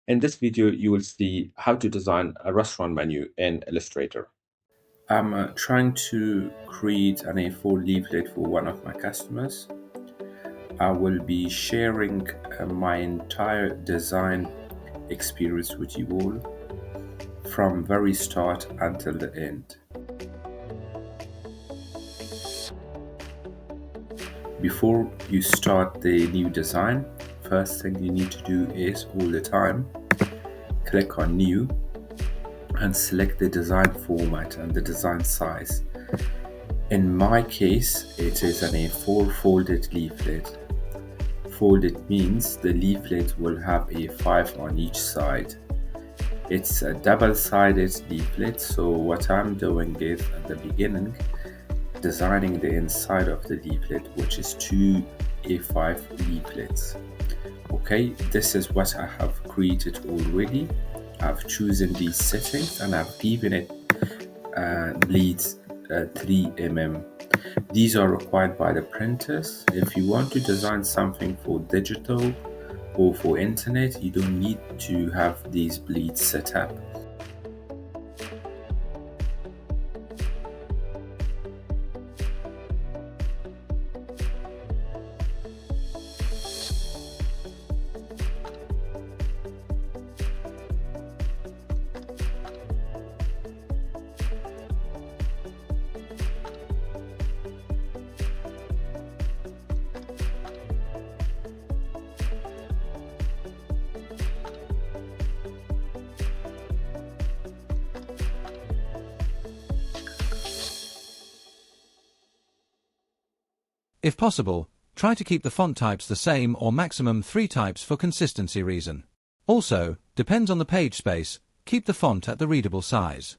In this video, you will see how to design a restaurant menu in Illustrator. I'm trying to create an A4 leaflet for one of my customers. I will be sharing my entire design experience with you all from very start until the end. Before you start the new design, first thing you need to do is all the time click on new and select the design format and the design size. In my case, it is an A4 folded leaflet. Folded means the leaflet will have a 5 on each side. It's a double-sided leaflet, so what I'm doing is at the beginning designing the inside of the leaflet, which is two A5 leaflets. Okay, this is what I have created already. I've chosen these settings and I've given it bleeds 3 mm. These are required by the printers. If you want to design something for digital or for internet, you don't need to have these bleeds set up. If possible, try to keep the font types the same or maximum 3 types for consistency reason. Also, depends on the page space, keep the font at the readable size.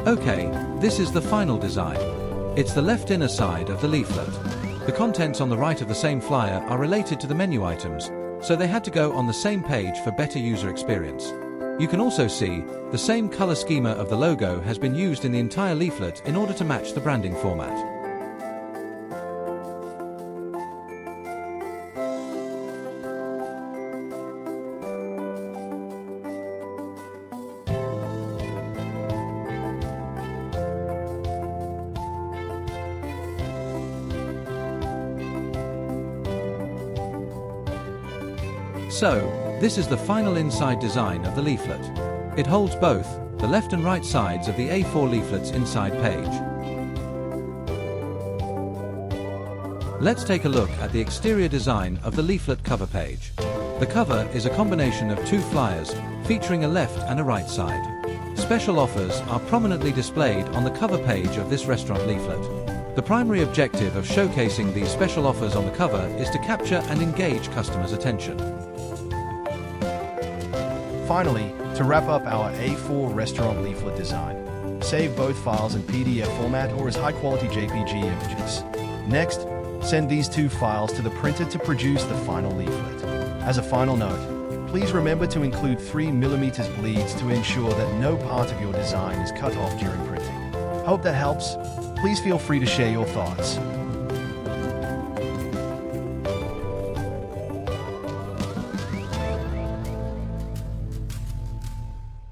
Okay, this is the final design. It's the left inner side of the leaflet. The contents on the right of the same flyer are related to the menu items, so they had to go on the same page for better user experience. You can also see the same color schema of the logo has been used in the entire leaflet in order to match the branding format. So, this is the final inside design of the leaflet. It holds both the left and right sides of the A4 leaflet's inside page. Let's take a look at the exterior design of the leaflet cover page. The cover is a combination of two flyers featuring a left and a right side. Special offers are prominently displayed on the cover page of this restaurant leaflet. The primary objective of showcasing these special offers on the cover is to capture and engage customers' attention. Finally, to wrap up our A4 restaurant leaflet design, save both files in PDF format or as high-quality JPG images. Next, send these two files to the printer to produce the final leaflet. As a final note, please remember to include 3mm bleeds to ensure that no part of your design is cut off during printing. Hope that helps. Please feel free to share your thoughts.